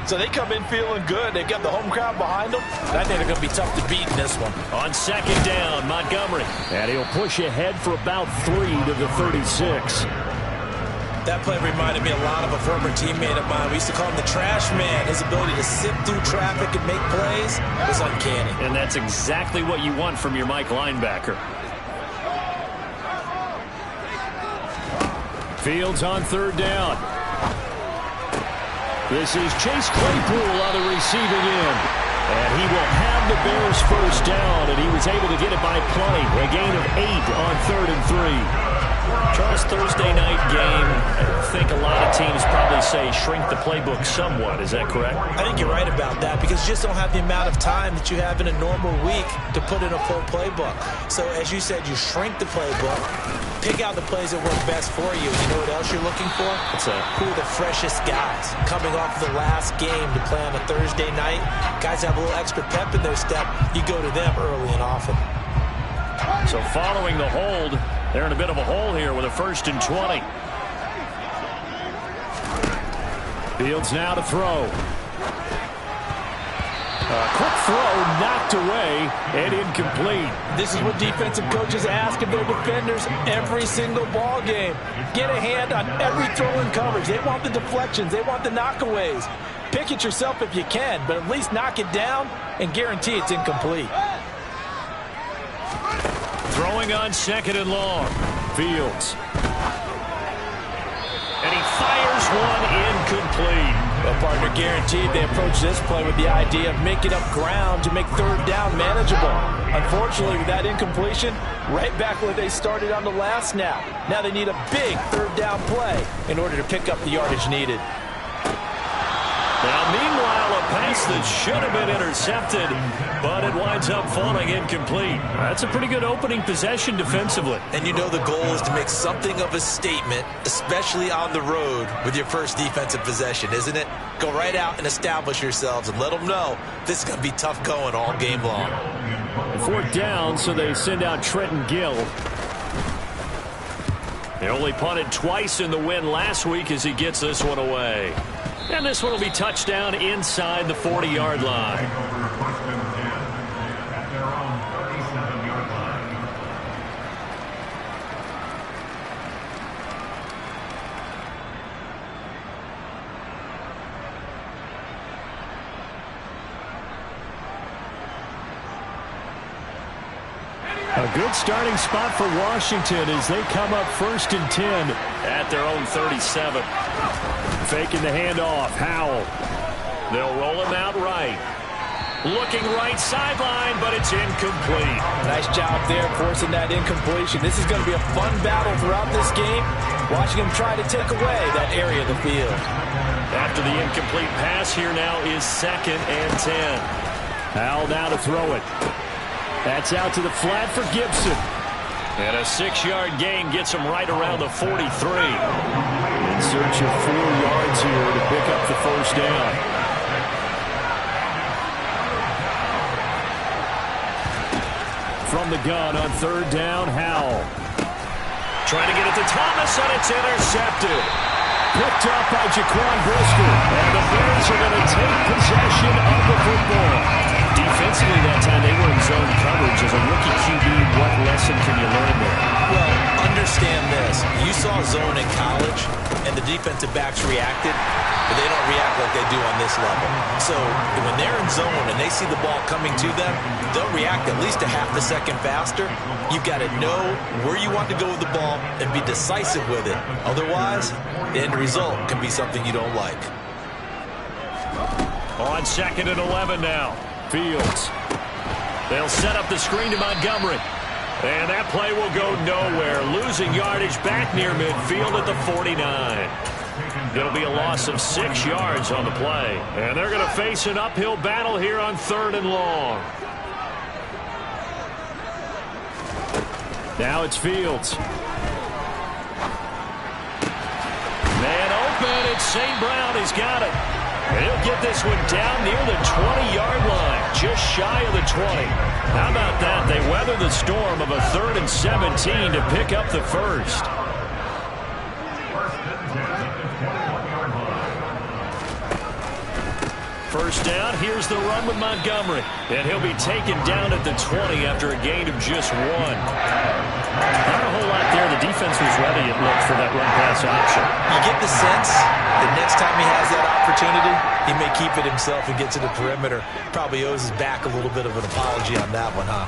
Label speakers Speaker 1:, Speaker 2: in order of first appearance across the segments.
Speaker 1: So they come in feeling good. They've got the home crowd behind them. I think they're going to be tough to beat in this one.
Speaker 2: On second down, Montgomery. And he'll push ahead for about 3 to the 36.
Speaker 1: That play reminded me a lot of a former teammate of mine. We used to call him the trash man. His ability to sift through traffic and make plays was uncanny.
Speaker 2: And that's exactly what you want from your Mike linebacker. Fields on third down. This is Chase Claypool on the receiving end. And he will have the Bears first down, and he was able to get it by plenty. A gain of 8 on 3rd and 3. Charles, Thursday night game, I think a lot of teams probably say shrink the playbook somewhat. Is that correct?
Speaker 1: I think you're right about that because you just don't have the amount of time that you have in a normal week to put in a full playbook. So as you said, you shrink the playbook, pick out the plays that work best for you. You know what else you're looking for?
Speaker 2: What's that?
Speaker 1: Who are the freshest guys coming off the last game to play on a Thursday night? Guys have a little extra pep in their step. You go to them early and often.
Speaker 2: So following the hold, they're in a bit of a hole here with a 1st and 20. Fields now to throw. A quick throw knocked away and incomplete.
Speaker 1: This is what defensive coaches ask of their defenders every single ball game. Get a hand on every throw in coverage. They want the deflections. They want the knockaways. Pick it yourself if you can, but at least knock it down and guarantee it's incomplete.
Speaker 2: Throwing on 2nd and long. Fields. And he fires one incomplete.
Speaker 1: Well, partner, guaranteed they approach this play with the idea of making up ground to make 3rd down manageable. Unfortunately, with that incompletion, right back where they started on the last snap. Now they need a big 3rd down play in order to pick up the yardage needed.
Speaker 2: Now, meanwhile, a pass that should have been intercepted, but it winds up falling incomplete. That's a pretty good opening possession defensively.
Speaker 1: And you know the goal is to make something of a statement, especially on the road with your first defensive possession, isn't it? Go right out and establish yourselves and let them know this is going to be tough going all game long.
Speaker 2: 4th down, so they send out Trenton Gill. They only punted twice in the win last week as he gets this one away. And this one will be touchdown inside the 40-yard line. A good starting spot for Washington as they come up 1st and 10 at their own 37. Faking the handoff. Howell. They'll roll him out right. Looking right sideline, but it's incomplete.
Speaker 1: Nice job there forcing that incompletion. This is going to be a fun battle throughout this game. Watching him try to take away that area of the field.
Speaker 2: After the incomplete pass, here now is 2nd and 10. Howell now to throw it. That's out to the flat for Gibson. And a 6-yard gain gets him right around the 43. In search of 4 yards here to pick up the 1st down. From the gun on 3rd down, Howell. Trying to get it to Thomas, and it's intercepted. Picked up by Jaquan Brisker. And the Bears are going to take possession of the football. Defensively that time, they were in zone coverage. As a rookie QB, what lesson can you learn there?
Speaker 1: Well, understand this. You saw zone in college, and the defensive backs reacted, but they don't react like they do on this level. So when they're in zone and they see the ball coming to them, they'll react at least a half a second faster. You've got to know where you want to go with the ball and be decisive with it. Otherwise, the end result can be something you don't like.
Speaker 2: On 2nd and 11 now. Fields. They'll set up the screen to Montgomery. And that play will go nowhere. Losing yardage back near midfield at the 49. It'll be a loss of 6 yards on the play. And they're going to face an uphill battle here on 3rd and long. Now it's Fields. Man open. It's St. Brown. He's got it. And he'll get this one down near the 20-yard line, just shy of the 20. How about that? They weather the storm of a 3rd and 17 to pick up the 1st. first down. Here's the run with Montgomery. And he'll be taken down at the 20 after a gain of just 1. Not a whole lot there. The defense was ready, it looked, for that run-pass option.
Speaker 1: You get the sense that next time he has that opportunity, he may keep it himself and get to the perimeter. Probably owes his back a little bit of an apology on that one, huh?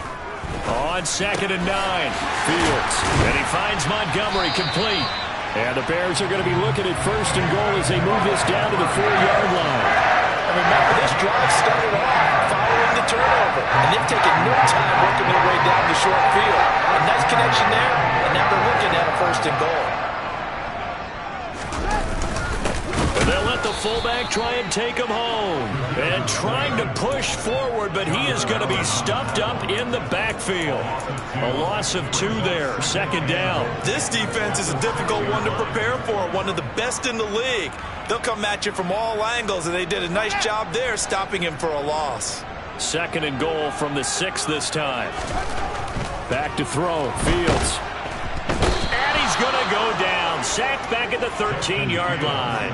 Speaker 2: On 2nd and 9, Fields. And he finds Montgomery complete. And the Bears are going to be looking at 1st and goal as they move this down to the 4-yard line.
Speaker 1: And remember, this drive started off following the turnover. And they've taken no time working their way down the short field. A nice connection there, and now they're looking at a 1st and goal.
Speaker 2: And they'll let the fullback try and take him home. And trying to push forward, but he is going to be stuffed up in the backfield. A loss of 2 there, 2nd down.
Speaker 1: This defense is a difficult one to prepare for, one of the best in the league. They'll come at you from all angles, and they did a nice job there stopping him for a loss.
Speaker 2: 2nd and goal from the 6 this time. Back to throw, Fields. And he's going to go down. Sacked back at the 13-yard line.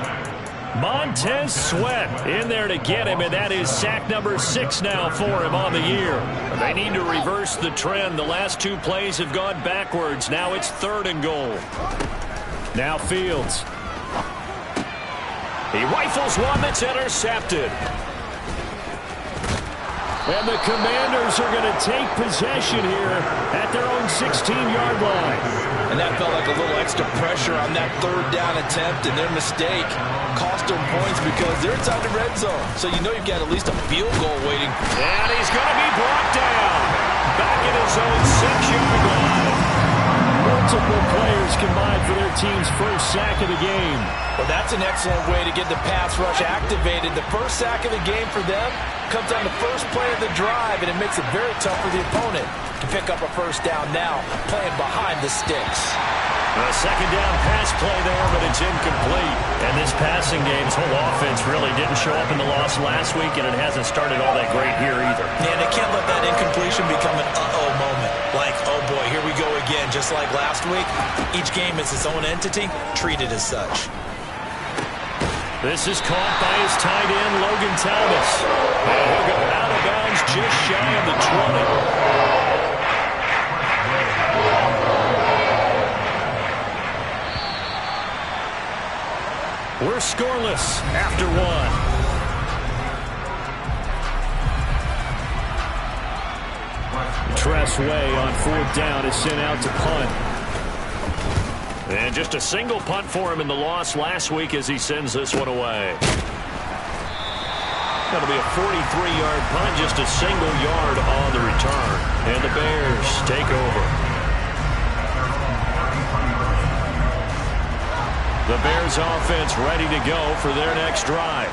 Speaker 2: Montez Sweat in there to get him, and that is sack number 6 now for him on the year. They need to reverse the trend. The last 2 plays have gone backwards. Now it's 3rd and goal. Now Fields. He rifles one that's intercepted. And the Commanders are going to take possession here at their own 16-yard line.
Speaker 1: And that felt like a little extra pressure on that 3rd down attempt, and their mistake cost them points because they're inside the red zone. So you know you've got at least a field goal waiting.
Speaker 2: And he's going to be brought down. Back at his own 6-yard line. Multiple players combined for their team's first sack of the game.
Speaker 1: Well, that's an excellent way to get the pass rush activated. The first sack of the game for them comes on the first play of the drive, and it makes it very tough for the opponent to pick up a 1st down now, playing behind the sticks.
Speaker 2: A 2nd down pass play there, but it's incomplete. And this passing game's whole offense really didn't show up in the loss last week, and it hasn't started all that great here either.
Speaker 1: Yeah, they can't let that incompletion become an uh-oh moment. Like, oh boy, here we go again, just like last week. Each game is its own entity, treated as such.
Speaker 2: This is caught by his tight end, Logan Thomas. And he'll go out of bounds just shy of the 20. We're scoreless after 1. Tress Way on 4th down is sent out to punt. And just a single punt for him in the loss last week as he sends this one away. That'll be a 43-yard punt, just a single yard on the return. And the Bears take over. The Bears offense ready to go for their next drive.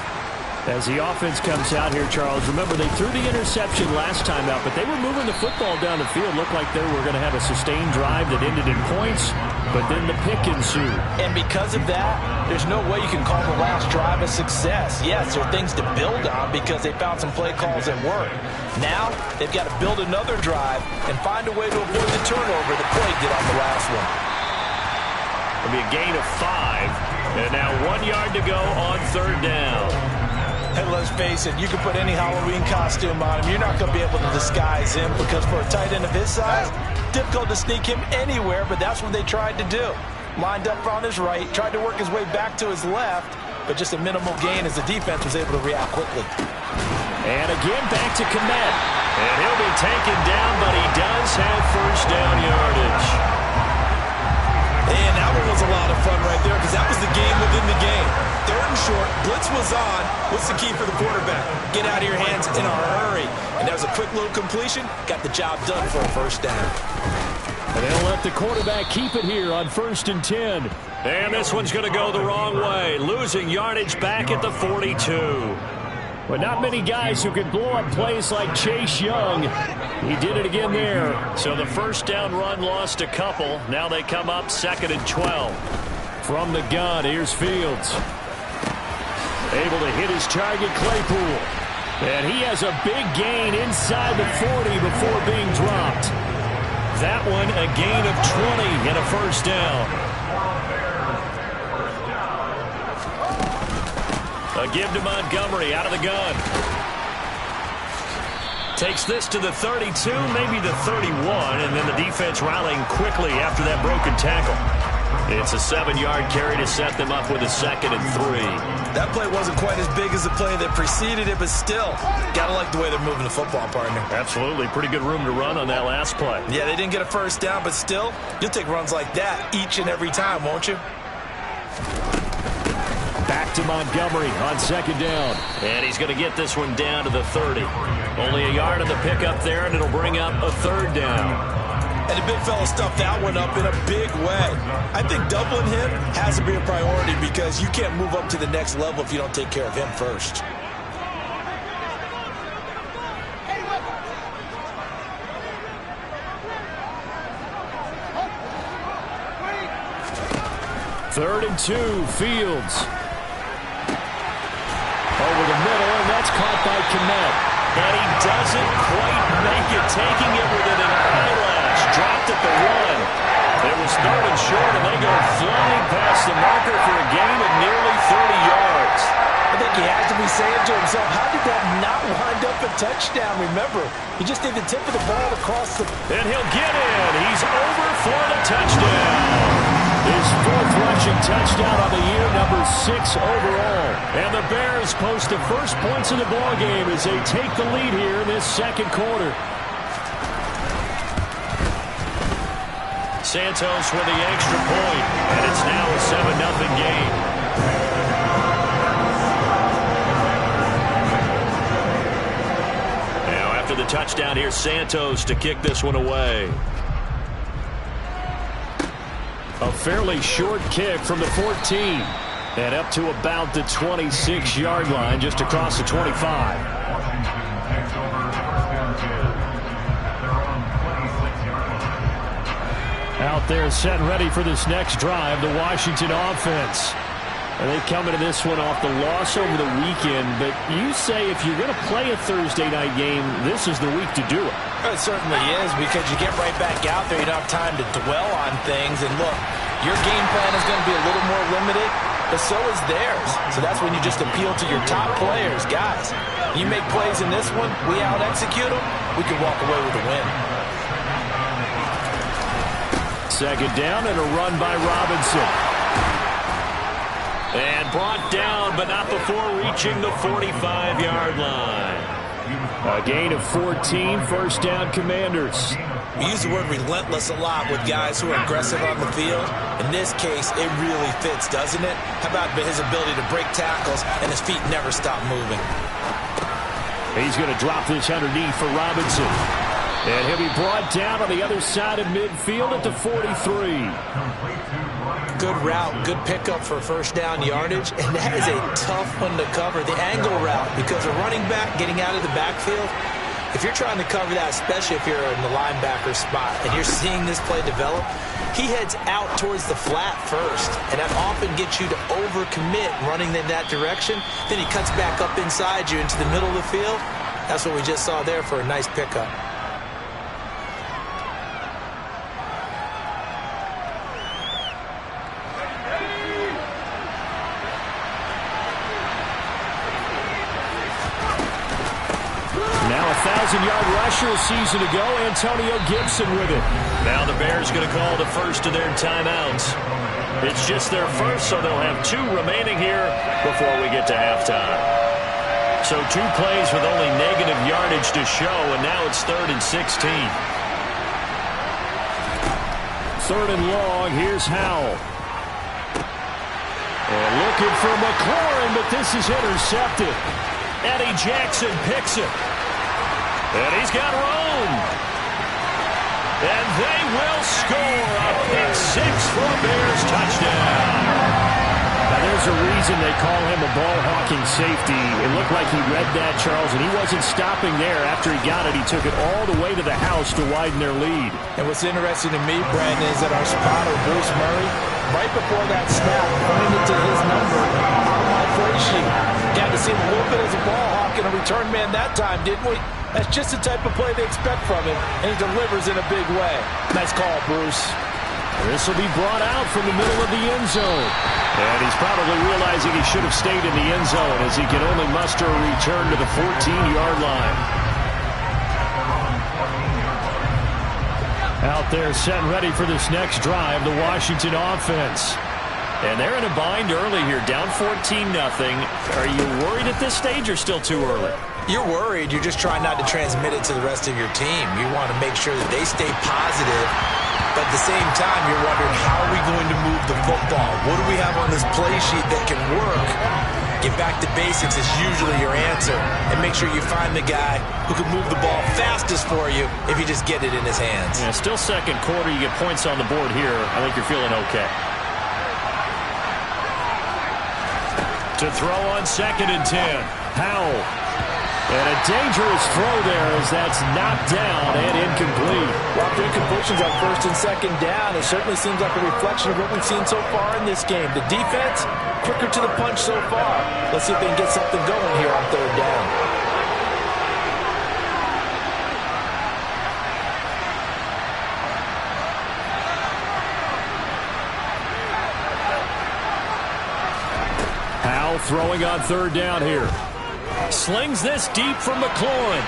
Speaker 2: As the offense comes out here, Charles, remember they threw the interception last time out, but they were moving the football down the field. Looked like they were going to have a sustained drive that ended in points, but then the pick ensued.
Speaker 1: And because of that, there's no way you can call the last drive a success. Yes, there are things to build on because they found some play calls that work. Now, they've got to build another drive and find a way to avoid the turnover that plagued it on the last one.
Speaker 2: It'll be a gain of 5, and now 1 yard to go on 3rd down.
Speaker 1: And let's face it, you can put any Halloween costume on him. You're not going to be able to disguise him because for a tight end of his size, difficult to sneak him anywhere, but that's what they tried to do. Lined up on his right, tried to work his way back to his left, but just a minimal gain as the defense was able to react quickly.
Speaker 2: And again back to Kmet. And he'll be taken down, but he does have 1st down yardage.
Speaker 1: And that one was a lot of fun right there because that was the game within the game. 3rd and short, blitz was on. What's the key for the quarterback? Get out of your hands in a hurry. And that was a quick little completion. Got the job done for a 1st down.
Speaker 2: And they'll let the quarterback keep it here on 1st and 10. And this one's going to go the wrong way. Losing yardage back at the 42. But not many guys who can blow up plays like Chase Young. He did it again there. So the 1st down run lost a couple. Now they come up 2nd and 12. From the gun, here's Fields. Able to hit his target, Claypool. And he has a big gain inside the 40 before being dropped. That one a gain of 20 and a 1st down. A give to Montgomery out of the gun. Takes this to the 32, maybe the 31, and then the defense rallying quickly after that broken tackle. It's a 7-yard carry to set them up with a 2nd and 3.
Speaker 1: That play wasn't quite as big as the play that preceded it, but still, gotta like the way they're moving the football, partner.
Speaker 2: Absolutely. Pretty good room to run on that last play.
Speaker 1: Yeah, they didn't get a first down, but still, you'll take runs like that each and every time, won't you?
Speaker 2: Back to Montgomery on 2nd down. And he's going to get this one down to the 30. Only a yard on the pickup there, and it'll bring up a 3rd down.
Speaker 1: And the big fella stuffed that one up in a big way. I think doubling him has to be a priority because you can't move up to the next level if you don't take care of him first.
Speaker 2: Third and 2, Fields. Over the middle, and that's caught by Kmet. And he doesn't quite make it, taking it within an eyelash. Dropped at the 1. It was 3rd and short, and they go flying past the marker for a gain of nearly 30 yards.
Speaker 1: I think he has to be saying to himself, how did that not wind up a touchdown? Remember, he just did the tip of the ball across the...
Speaker 2: And he'll get in. He's over for the touchdown. His 4th rushing touchdown on the year, number 6 overall. And the Bears post the first points of the ballgame as they take the lead here in this 2nd quarter. Santos with the extra point, and it's now a 7-0 game. Now after the touchdown, here's Santos to kick this one away. A fairly short kick from the 14 and up to about the 26-yard line, just across the 25. Out there set and ready for this next drive, the Washington offense. And they come into this one off the loss over the weekend, but you say if you're going to play a Thursday night game, this is the week to do it.
Speaker 1: It certainly is, because you get right back out there. You don't have time to dwell on things. And look, your game plan is going to be a little more limited, but so is theirs. So that's when you just appeal to your top players. Guys, you make plays in this one, we out-execute them, we can walk away with a win.
Speaker 2: 2nd down and a run by Robinson. And brought down, but not before reaching the 45-yard line. A gain of 14, 1st down Commanders.
Speaker 1: We use the word relentless a lot with guys who are aggressive on the field. In this case, it really fits, doesn't it? How about his ability to break tackles and his feet never stop moving?
Speaker 2: He's going to drop this underneath for Robinson. And he'll be brought down on the other side of midfield at the 43.
Speaker 1: Good route, good pickup for 1st down yardage, and that is a tough one to cover, the angle route, because a running back getting out of the backfield, if you're trying to cover that, especially if you're in the linebacker spot, and you're seeing this play develop, he heads out towards the flat first, and that often gets you to overcommit running in that direction. Then he cuts back up inside you into the middle of the field. That's what we just saw there for a nice pickup.
Speaker 2: Now a 1,000-yard rusher a season ago, Antonio Gibson with it. Now the Bears going to call the first of their timeouts. It's just their first, so they'll have 2 remaining here before we get to halftime. So 2 plays with only negative yardage to show, and now it's 3rd and 16. 3rd and long, here's Howell. And looking for McLaurin, but this is intercepted. Eddie Jackson picks it. And he's got room. And they will score a pick 6 for a Bears touchdown. Now, there's a reason they call him a ball-hawking safety. It looked like he read that, Charles, and he wasn't stopping there. After he got it, he took it all the way to the house to widen their lead.
Speaker 1: And what's interesting to me, Brandon, is that our spotter, Bruce Murray, right before that snap, pointed to his number on my play sheet. Got to see him a little bit as a ball hawk and a return man that time, didn't we? That's just the type of play they expect from him, and he delivers in a big way. Nice call, Bruce.
Speaker 2: This will be brought out from the middle of the end zone. And he's probably realizing he should have stayed in the end zone as he can only muster a return to the 14-yard line. Out there set and ready for this next drive, the Washington offense. And they're in a bind early here, down 14-0. Are you worried at this stage or still too early?
Speaker 1: You're worried. You're just trying not to transmit it to the rest of your team. You want to make sure that they stay positive. But at the same time, you're wondering, how are we going to move the football? What do we have on this play sheet that can work? Get back to basics is usually your answer. And make sure you find the guy who can move the ball fastest for you if you just get it in his hands.
Speaker 2: Yeah, still second quarter. You get points on the board here. I think you're feeling okay. To throw on 2nd and 10. Howell. And a dangerous throw there as that's knocked down and incomplete.
Speaker 3: Well, 3 completions on 1st and 2nd down. It certainly seems like a reflection of what we've seen so far in this game. The defense, quicker to the punch so far. Let's see if they can get something going here on 3rd down.
Speaker 2: Howell throwing on 3rd down here. Slings this deep from McLaurin.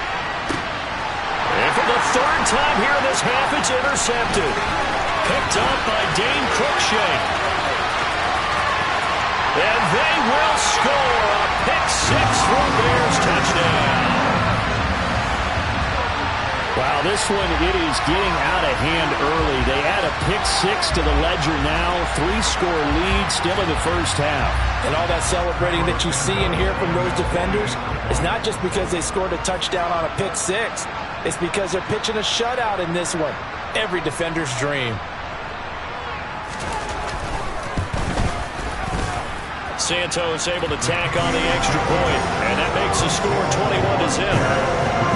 Speaker 2: And for the 3rd time here in this half, it's intercepted. Picked up by Dane Cruikshank. And they will score a pick-6 for Bears touchdown. Wow, this one, it is getting out of hand early. They add a pick-6 to the ledger now. 3-score lead still in the first half.
Speaker 3: And all that celebrating that you see and hear from those defenders is not just because they scored a touchdown on a pick-6. It's because they're pitching a shutout in this one. Every defender's dream.
Speaker 2: Santos able to tack on the extra point, and that makes the score 21-0.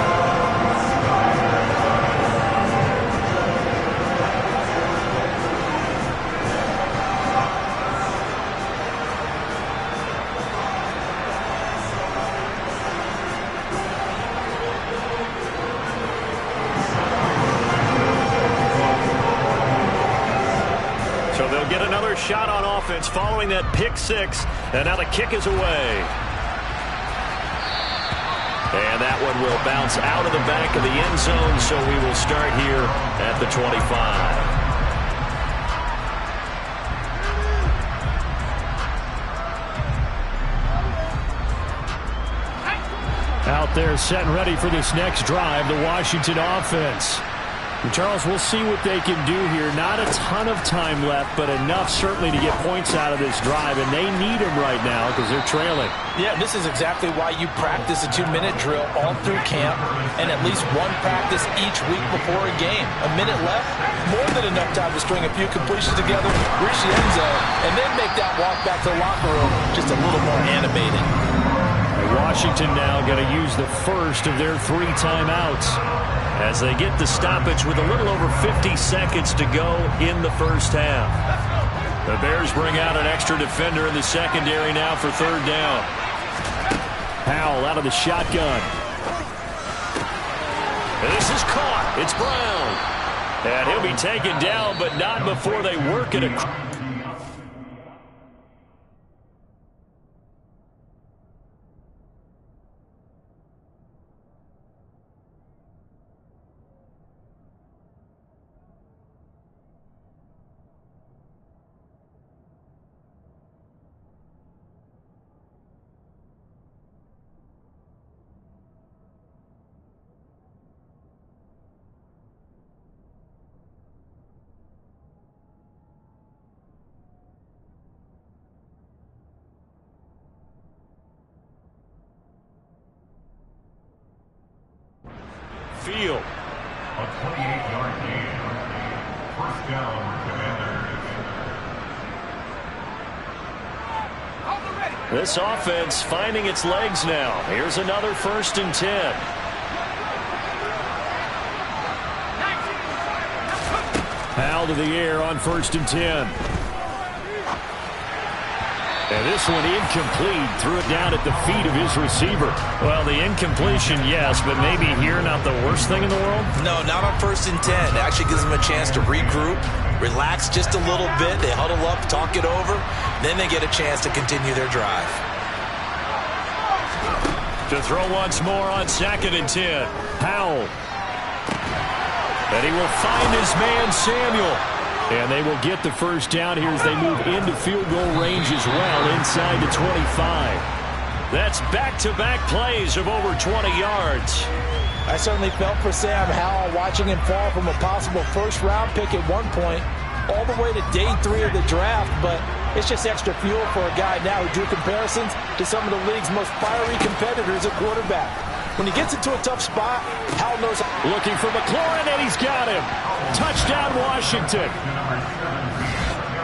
Speaker 2: Shot on offense following that pick-6, and now the kick is away. And that one will bounce out of the back of the end zone, so we will start here at the 25. Out there set and ready for this next drive, the Washington offense. And Charles, we'll see what they can do here. Not a ton of time left, but enough certainly to get points out of this drive, and they need them right now because they're trailing.
Speaker 3: Yeah, this is exactly why you practice a 2-minute drill all through camp and at least one practice each week before a game. A minute left, more than enough time to string a few completions together, reach the end zone, and then make that walk back to the locker room just a little more animated.
Speaker 2: Washington now going to use the first of their 3 timeouts as they get the stoppage with a little over 50 seconds to go in the first half. The Bears bring out an extra defender in the secondary now for 3rd down. Howell out of the shotgun. This is caught. It's Brown. And he'll be taken down, but not before they work it across. Field.
Speaker 4: A 28-yard gain. 1st down, Commanders.
Speaker 2: This offense finding its legs now. Here's another 1st and 10. Howell to the air on 1st and 10. And this one incomplete. Threw it down at the feet of his receiver.
Speaker 5: Well, the incompletion, yes, but maybe here not the worst thing in the world?
Speaker 1: No, not on 1st and 10. It actually gives them a chance to regroup, relax just a little bit. They huddle up, talk it over. Then they get a chance to continue their drive.
Speaker 2: To throw once more on 2nd and 10. Howell. And he will find his man, Samuel. And they will get the first down here as they move into field goal range as well, inside the 25. That's back-to-back plays of over 20 yards.
Speaker 3: I certainly felt for Sam Howell watching him fall from a possible first-round pick at one point all the way to day 3 of the draft, but it's just extra fuel for a guy now who drew comparisons to some of the league's most fiery competitors at quarterback. When he gets into a tough spot, Howell knows.
Speaker 2: Looking for McLaurin, and he's got him. Touchdown, Washington.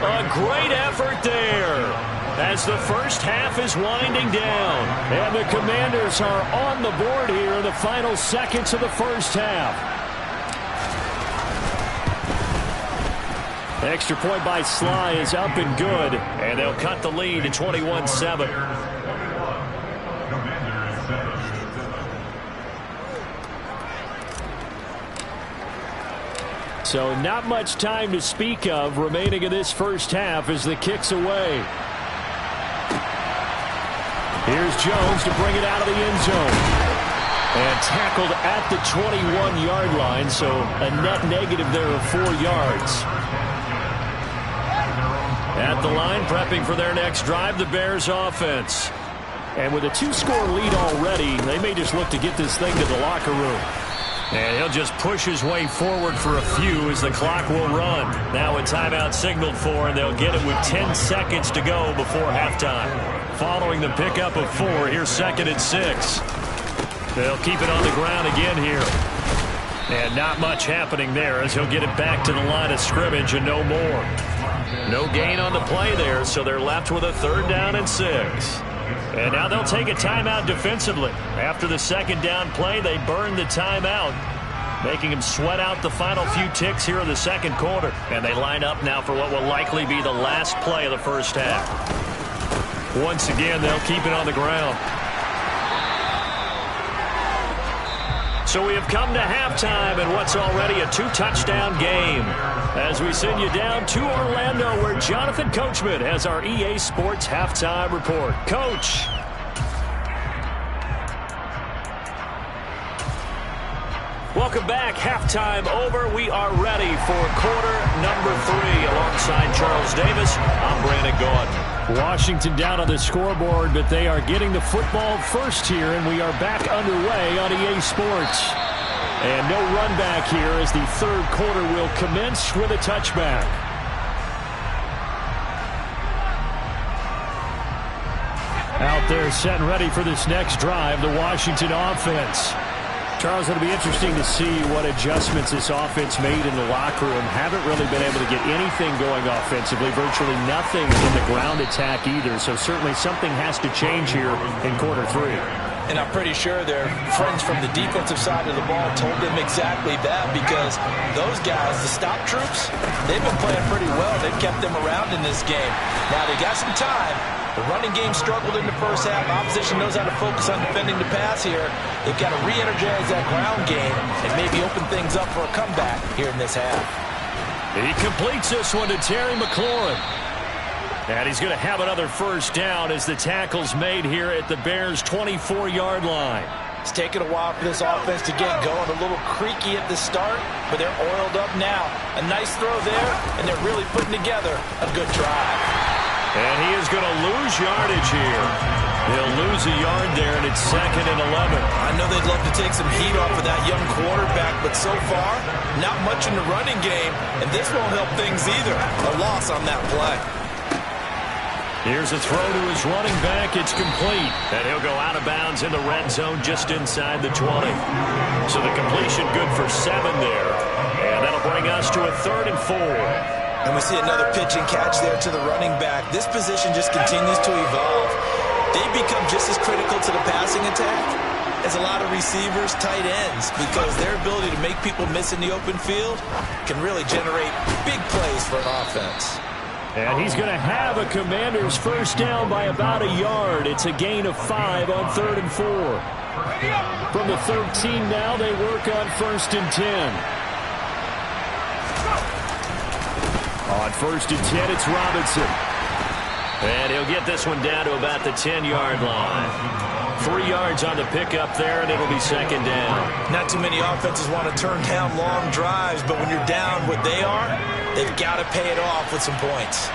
Speaker 2: A great effort there as the first half is winding down. And the Commanders are on the board here in the final seconds of the first half. Extra point by Sly is up and good, and they'll cut the lead to 21-7. So not much time to speak of remaining in this first half as the kick's away. Here's Jones to bring it out of the end zone. And tackled at the 21-yard line, so a net negative there of 4 yards. At the line, prepping for their next drive, the Bears offense. And with a 2-score lead already, they may just look to get this thing to the locker room. And he'll just push his way forward for a few as the clock will run. Now a timeout signaled for, and they'll get it with 10 seconds to go before halftime. Following the pickup of 4, here's 2nd and 6. They'll keep it on the ground again here. And not much happening there as he'll get it back to the line of scrimmage and no more. No gain on the play there, so they're left with a 3rd down and 6. And now they'll take a timeout defensively. After the 2nd down play, they burn the timeout, making them sweat out the final few ticks here in the 2nd quarter. And they line up now for what will likely be the last play of the first half. Once again, they'll keep it on the ground. So we have come to halftime in what's already a 2-touchdown game, as we send you down to Orlando, where Jonathan Coachman has our EA Sports Halftime Report. Coach. Welcome back. Halftime over. We are ready for quarter number 3. Alongside Charles Davis, I'm Brandon Gaudin. Washington down on the scoreboard, but they are getting the football first here, and we are back underway on EA Sports. And no run back here as the 3rd quarter will commence with a touchback. Out there set and ready for this next drive, the Washington offense. Charles, it'll be interesting to see what adjustments this offense made in the locker room. Haven't really been able to get anything going offensively, virtually nothing in the ground attack either. So certainly something has to change here in quarter 3.
Speaker 3: And I'm pretty sure their friends from the defensive side of the ball told them exactly that, because those guys, the stop troops, they've been playing pretty well. They've kept them around in this game. Now they got some time. The running game struggled in the first half. Opposition knows how to focus on defending the pass here. They've got to re-energize that ground game and maybe open things up for a comeback here in this half.
Speaker 2: He completes this one to Terry McLaurin. And he's going to have another first down as the tackle's made here at the Bears' 24-yard line.
Speaker 3: It's taken a while for this offense to get going. A little creaky at the start, but they're oiled up now. A nice throw there, and they're really putting together a good drive.
Speaker 2: And he is going to lose yardage here. He'll lose a yard there, and it's 2nd and 11.
Speaker 1: I know they'd love to take some heat off of that young quarterback, but so far, not much in the running game, and this won't help things either. A loss on that play.
Speaker 2: Here's a throw to his running back. It's complete. And he'll go out of bounds in the red zone just inside the 20. So the completion good for 7 there. And that'll bring us to a 3rd and 4.
Speaker 1: And we see another pitch and catch there to the running back. This position just continues to evolve. They've become just as critical to the passing attack as a lot of receivers, tight ends, because their ability to make people miss in the open field can really generate big plays for an offense.
Speaker 2: And he's going to have a Commanders first down by about a yard. It's a gain of 5 on 3rd and 4. From the 13 now, they work on 1st and 10. On 1st and 10, it's Robinson. And he'll get this one down to about the 10-yard line. 3 yards on the pickup there, and it'll be 2nd down.
Speaker 1: Not too many offenses want to turn down long drives, but when you're down what they are, they've got to pay it off with some points.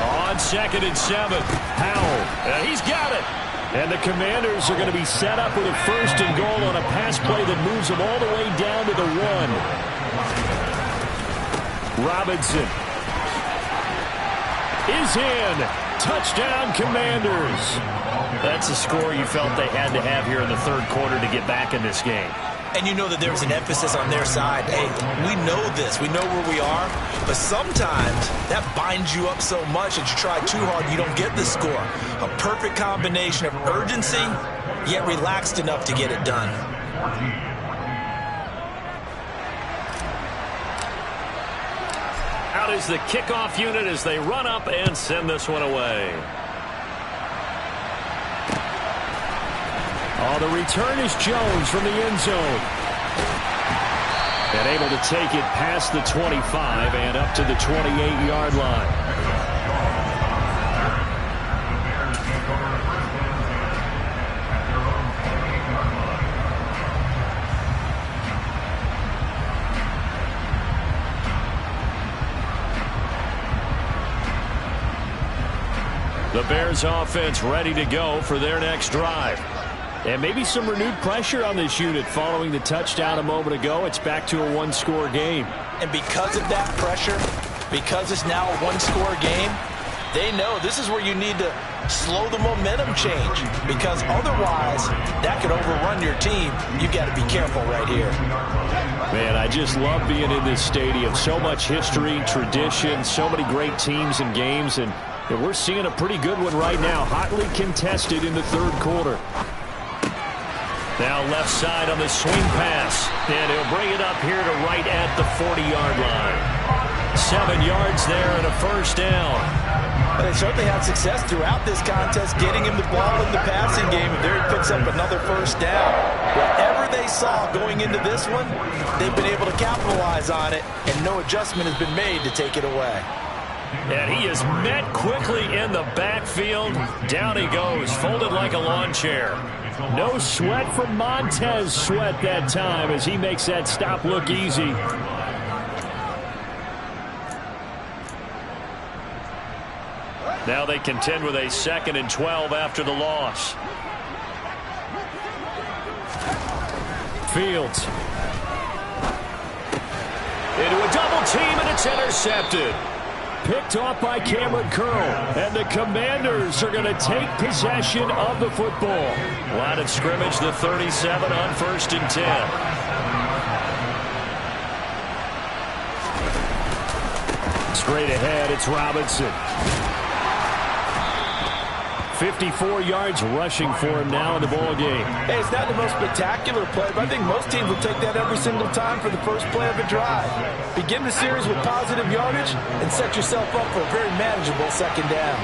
Speaker 2: On 2nd and 7, Howell. He's got it. And the Commanders are going to be set up with a 1st and goal on a pass play that moves them all the way down to the 1. Robinson is in. Touchdown, Commanders. That's a score you felt they had to have here in the 3rd quarter to get back in this game.
Speaker 1: And you know that there's an emphasis on their side. Hey, we know this. We know where we are. But sometimes that binds you up so much that you try too hard, you don't get the score. A perfect combination of urgency, yet relaxed enough to get it done.
Speaker 2: Out is the kickoff unit as they run up and send this one away. Oh, the return is Jones from the end zone. And able to take it past the 25 and up to the 28-yard line. The Bears offense ready to go for their next drive. And maybe some renewed pressure on this unit following the touchdown a moment ago. It's back to a 1-score game.
Speaker 3: And because of that pressure, because it's now a 1-score game, they know this is where you need to slow the momentum change. Because otherwise, that could overrun your team. You've got to be careful right here.
Speaker 2: Man, I just love being in this stadium. So much history, tradition, so many great teams and games. And we're seeing a pretty good one right now. Hotly contested in the 3rd quarter. Now left side on the swing pass. And he'll bring it up here to right at the 40-yard line. 7 yards there and a 1st down.
Speaker 3: But they certainly had success throughout this contest getting him the ball in the passing game. And there he picks up another 1st down. Whatever they saw going into this one, they've been able to capitalize on it. And no adjustment has been made to take it away.
Speaker 2: And he is met quickly in the backfield. Down he goes, folded like a lawn chair. No sweat from Montez Sweat that time as he makes that stop look easy. Now they contend with a 2nd and 12 after the loss. Fields. Into a double team, and it's intercepted. Picked off by Cameron Curl. And the Commanders are going to take possession of the football. Line of scrimmage, the 37 on 1st and 10. Straight ahead, it's Robinson. 54 yards rushing for him now in the ball game.
Speaker 3: Hey, it's not the most spectacular play, but I think most teams will take that every single time for the first play of a drive. Begin the series with positive yardage and set yourself up for a very manageable 2nd down.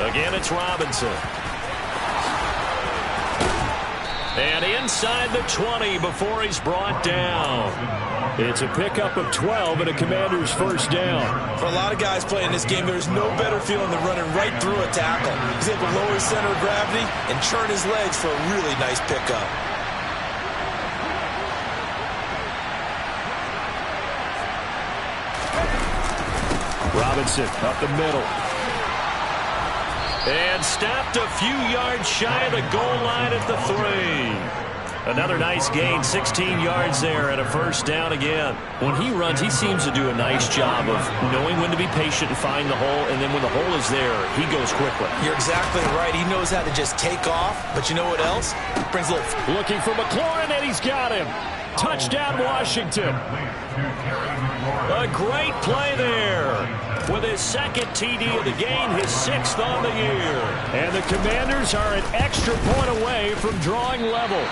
Speaker 2: Again, it's Robinson. And inside the 20 before he's brought down. It's a pickup of 12 and a Commander's 1st down.
Speaker 1: For a lot of guys playing this game, there's no better feeling than running right through a tackle. He's able to lower his center of gravity and churn his legs for a really nice pickup.
Speaker 2: Robinson up the middle. And stopped a few yards shy of the goal line at the 3. Another nice gain, 16 yards there and a 1st down again. When he runs, he seems to do a nice job of knowing when to be patient and find the hole, and then when the hole is there, he goes quickly.
Speaker 1: You're exactly right. He knows how to just take off, but you know what else? Brings a little...
Speaker 2: Looking for McLaurin, and he's got him. Touchdown, Washington. A great play there. With his second TD of the game, his 6th on the year. And the Commanders are an extra point away from drawing level.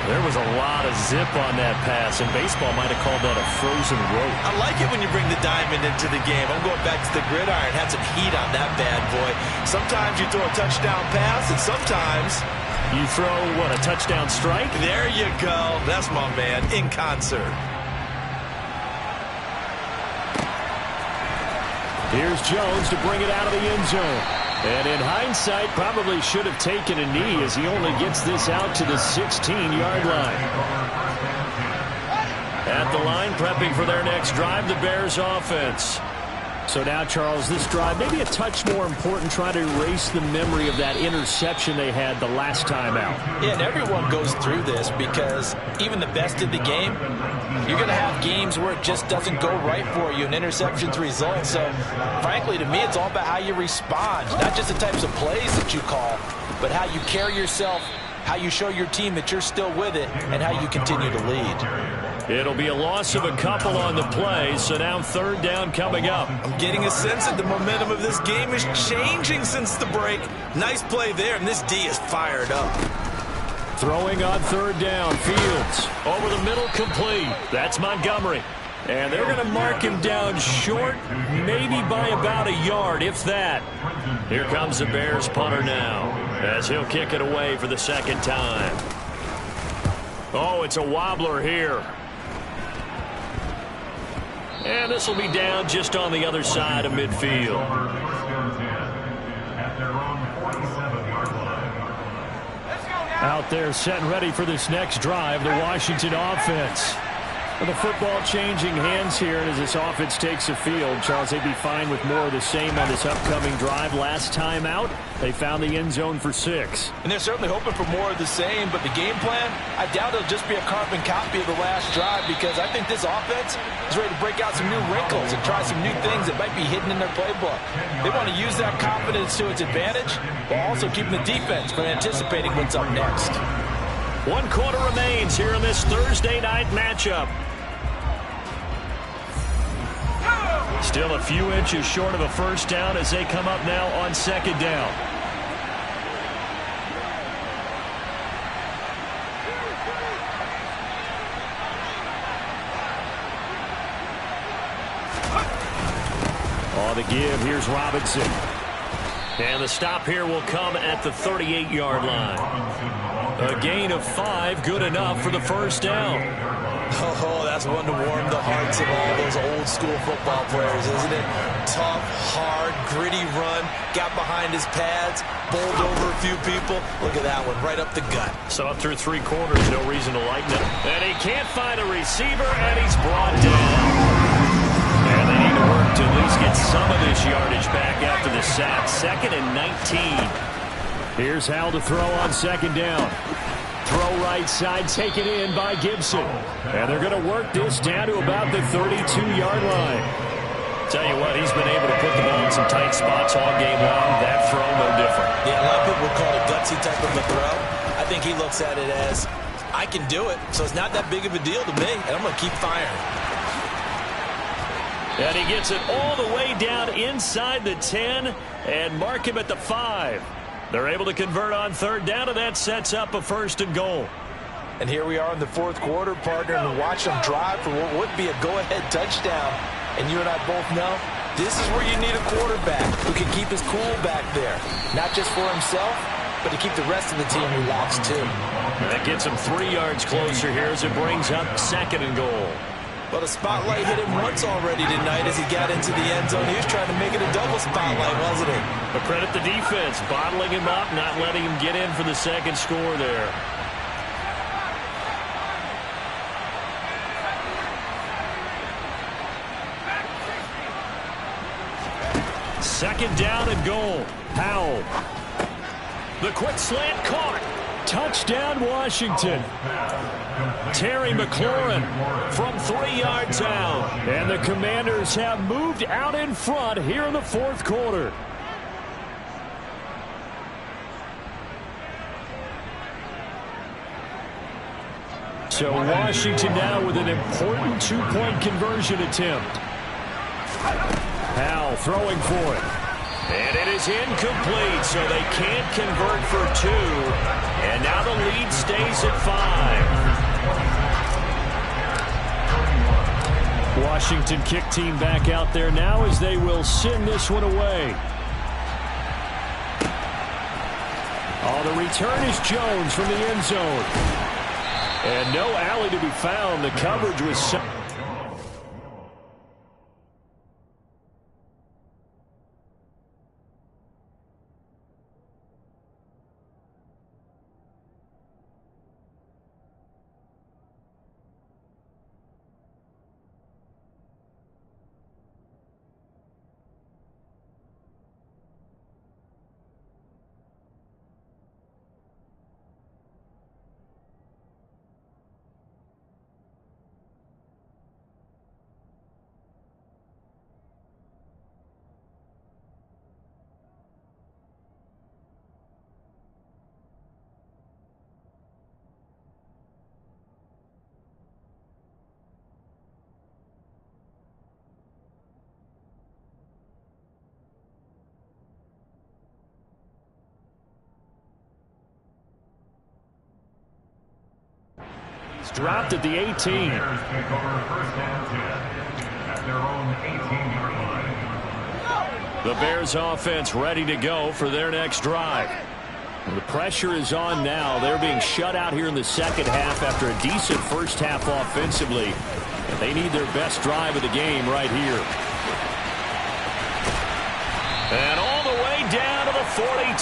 Speaker 2: There was a lot of zip on that pass, and baseball might have called that a frozen rope.
Speaker 1: I like it when you bring the diamond into the game. I'm going back to the gridiron. Had some heat on that bad boy. Sometimes you throw a touchdown pass, and sometimes
Speaker 2: you throw, what, a touchdown strike?
Speaker 1: There you go. That's my man, in concert.
Speaker 2: Here's Jones to bring it out of the end zone. And in hindsight, probably should have taken a knee as he only gets this out to the 16-yard line. At the line, prepping for their next drive, the Bears offense. So now, Charles, this drive maybe a touch more important, trying to erase the memory of that interception they had the last time out.
Speaker 3: Yeah, and everyone goes through this because even the best of the game, you're going to have games where it just doesn't go right for you, and interceptions result. So, frankly, to me, it's all about how you respond, not just the types of plays that you call, but how you carry yourself, how you show your team that you're still with it, and how you continue to lead.
Speaker 2: It'll be a loss of a couple on the play, so now 3rd down coming up.
Speaker 1: I'm getting a sense that the momentum of this game is changing since the break. Nice play there, and this D is fired up.
Speaker 2: Throwing on 3rd down, Fields. Over the middle, complete. That's Montgomery. And they're going to mark him down short, maybe by about a yard, if that. Here comes the Bears punter now, as he'll kick it away for the 2nd time. Oh, it's a wobbler here. And this will be down just on the other side of midfield. Out there set and ready for this next drive, the Washington offense. With the football changing hands here, and as this offense takes the field, Charles, they'd be fine with more of the same on this upcoming drive. Last time out, they found the end zone for 6.
Speaker 3: And they're certainly hoping for more of the same, but the game plan, I doubt it'll just be a carbon copy of the last drive, because I think this offense is ready to break out some new wrinkles and try some new things that might be hidden in their playbook. They want to use that confidence to its advantage, while also keeping the defense from anticipating what's up next.
Speaker 2: 1 quarter remains here in this Thursday night matchup. Still a few inches short of a 1st down as they come up now on 2nd down. On the give, here's Robinson. And the stop here will come at the 38-yard line. A gain of 5, good enough for the 1st down.
Speaker 1: Oh, that's one to warm the hearts of all those old-school football players, isn't it? Tough, hard, gritty run, got behind his pads, bowled over a few people. Look at that one, right up the gut.
Speaker 2: So up through 3 quarters, no reason to lighten it. And he can't find a receiver, and he's brought down. And they need to work to at least get some of this yardage back after the sack. 2nd and 19. Here's Howell to throw on 2nd down. Throw right side, taken in by Gibson. And they're going to work this down to about the 32-yard line. Tell you what, he's been able to put the ball in some tight spots all game long. That throw, no different.
Speaker 1: Yeah, a lot of people would call it gutsy type of a throw. I think he looks at it as, I can do it, so it's not that big of a deal to me, and I'm going to keep firing.
Speaker 2: And he gets it all the way down inside the 10 and mark him at the 5. They're able to convert on 3rd down, and that sets up a 1st and goal.
Speaker 3: And here we are in the 4th quarter, partner, and watch them drive for what would be a go-ahead touchdown. And you and I both know this is where you need a quarterback who can keep his cool back there. Not just for himself, but to keep the rest of the team relaxed too.
Speaker 2: And that gets him 3 yards closer here as it brings up 2nd and goal.
Speaker 1: Well, the spotlight hit him once already tonight as he got into the end zone. He was trying to make it a double spotlight, wasn't he?
Speaker 2: But credit the defense, bottling him up, not letting him get in for the 2nd score there. Second down and goal. Howell. The quick slant caught. Touchdown, Washington. Terry McLaurin from 3 yards out. And the Commanders have moved out in front here in the 4th quarter. So Washington now with an important two-point conversion attempt. Howell throwing for it. And it is incomplete, so they can't convert for two. And now the lead stays at 5. Washington kick team back out there now as they will send this one away. Oh, the return is Jones from the end zone. And no alley to be found. The coverage was set. It's dropped at the 18.
Speaker 4: Bears take over first and 10 at their own 18-yard line.
Speaker 2: The Bears offense ready to go for their next drive. The pressure is on now. They're being shut out here in the second half after a decent first half offensively. And they need their best drive of the game right here. And all the way down to the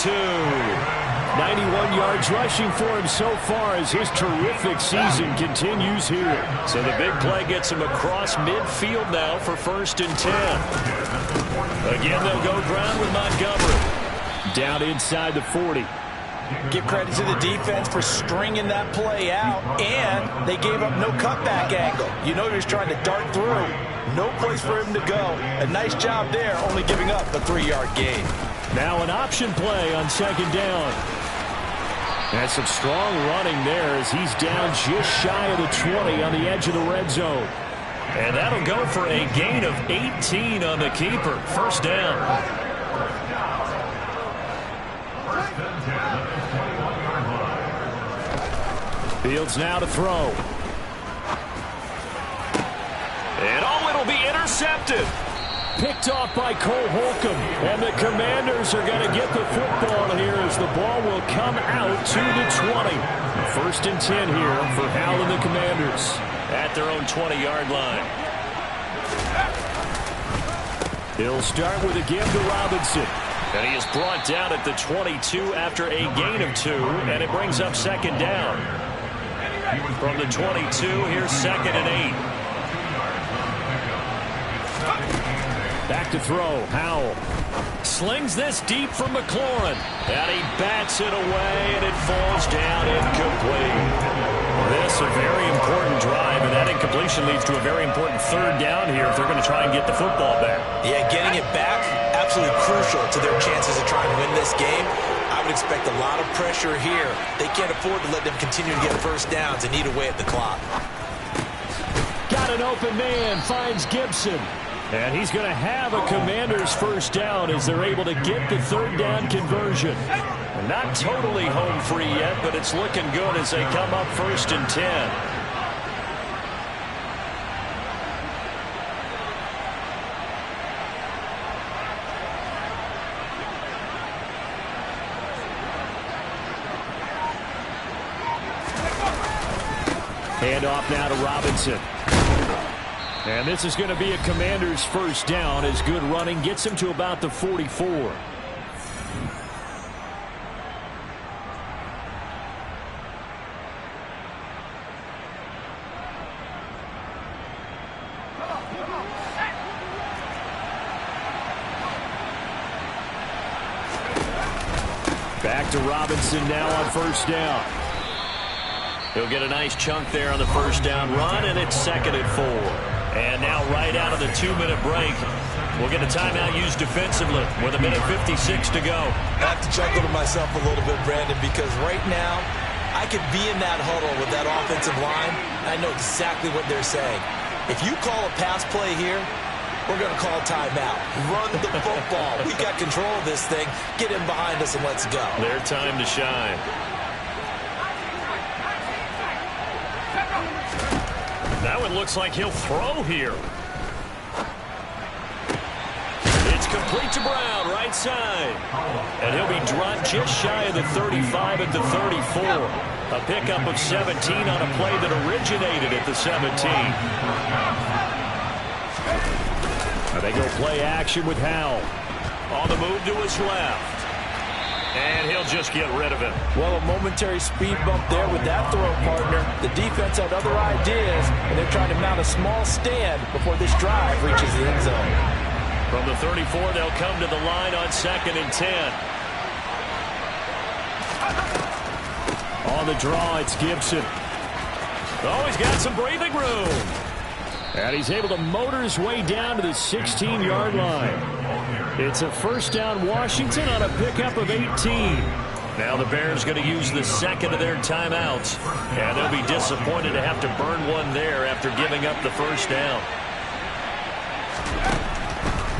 Speaker 2: 42. 91 yards rushing for him so far as his terrific season continues here. So the big play gets him across midfield now for first and 10. Again, they'll go ground with Montgomery. Down inside the 40.
Speaker 3: Give credit to the defense for stringing that play out, and they gave up no cutback angle. You know he was trying to dart through. No place for him to go. A nice job there, only giving up a 3-yard gain.
Speaker 2: Now an option play on second down. And some strong running there as he's down just shy of the 20 on the edge of the red zone. And that'll go for a gain of 18 on the keeper. First down. Fields now to throw. And oh, it'll be intercepted. Picked off by Cole Holcomb. And the Commanders are going to get the football here as the ball will come out to the 20. First and 10 here for Howell and the Commanders at their own 20-yard line. He'll start with a give to Robinson. And he is brought down at the 22 after a gain of 2, and it brings up second down. From the 22, here's second and 8. Back to throw, Howell. Slings this deep from McLaurin. And he bats it away, and it falls down incomplete. This a very important drive, and that incompletion leads to a very important third down here if they're going to try and get the football back.
Speaker 1: Yeah, getting it back, absolutely crucial to their chances of trying to win this game. I would expect a lot of pressure here. They can't afford to let them continue to get first downs and eat away at the clock.
Speaker 2: Got an open man, finds Gibson. And he's going to have a Commander's first down as they're able to get the third down conversion. Not totally home free yet, but it's looking good as they come up first and 10. Hand off now to Robinson. And this is going to be a Commander's first down as good running gets him to about the 44. Back to Robinson now on first down. He'll get a nice chunk there on the first down run, and it's second and 4. And now right out of the 2-minute break, we'll get a timeout used defensively with 1:56 to go.
Speaker 1: I have to chuckle to myself a little bit, Brandon, because right now I could be in that huddle with that offensive line, and I know exactly what they're saying. If you call a pass play here, we're going to call timeout. Run the football. We got control of this thing. Get in behind us and let's go.
Speaker 5: Their time to shine. That one looks like he'll throw here. It's complete to Brown, right side. And he'll be dropped just shy of the 35 at the 34. A pickup of 17 on a play that originated at the 17. They go play action with Howell. On the move to his left. And he'll just get rid of it.
Speaker 3: Well, a momentary speed bump there with that throw, partner. The defense had other ideas, and they're trying to mount a small stand before this drive reaches the end zone.
Speaker 5: From the 34, they'll come to the line on 2nd and 10. On the draw, it's Gibson. Oh, he's got some breathing room. And he's able to motor his way down to the 16-yard line. It's a first down Washington on a pickup of 18. Now the Bears going to use the second of their timeouts. And they'll be disappointed to have to burn one there after giving up the first down.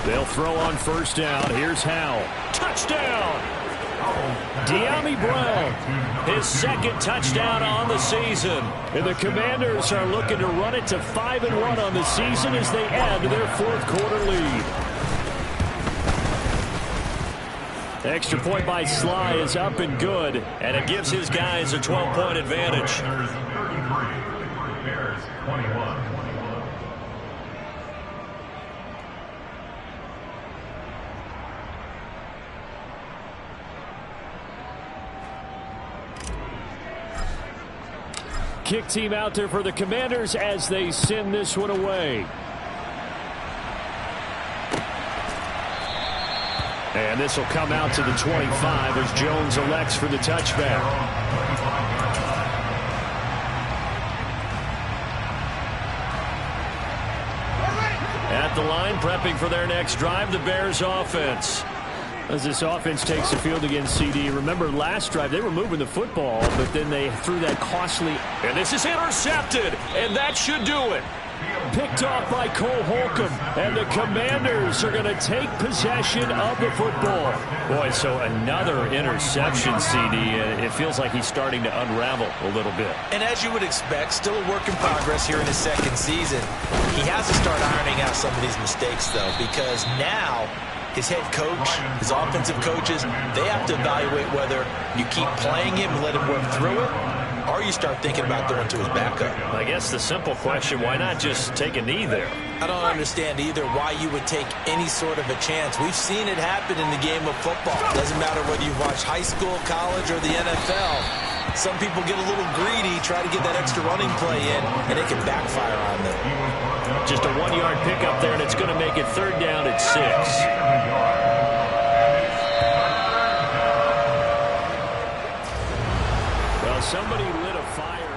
Speaker 5: They'll throw on first down. Here's Howell. Touchdown! Dyami Brown, his second touchdown on the season. And the Commanders are looking to run it to 5-1 on the season as they add to their fourth quarter lead. Extra point by Sly is up and good, and it gives his guys a 12-point advantage.
Speaker 4: 33, Bears 21.
Speaker 2: Kick team out there for the Commanders as they send this one away. And this will come out to the 25 as Jones elects for the touchback. At the line, prepping for their next drive, the Bears offense. As this offense takes the field against CD. Remember last drive, they were moving the football, but then they threw that costly. And this is intercepted, and that should do it. Picked off by Cole Holcomb, and the Commanders are going to take possession of the football. Boy, so another interception, CD. It feels like he's starting to unravel a little bit.
Speaker 1: And as you would expect, still a work in progress here in his second season. He has to start ironing out some of these mistakes, though, because now his head coach, his offensive coaches, they have to evaluate whether you keep playing him and let him work through it, or you start thinking about going to his backup.
Speaker 5: I guess the simple question, why not just take a knee there?
Speaker 1: I don't understand either why you would take any sort of a chance. We've seen it happen in the game of football. Doesn't matter whether you watch high school, college, or the NFL. Some people get a little greedy, try to get that extra running play in, and it can backfire on them.
Speaker 5: Just a 1-yard pickup there, and it's going to make it third down at 6.
Speaker 2: Well, somebody lit a fire.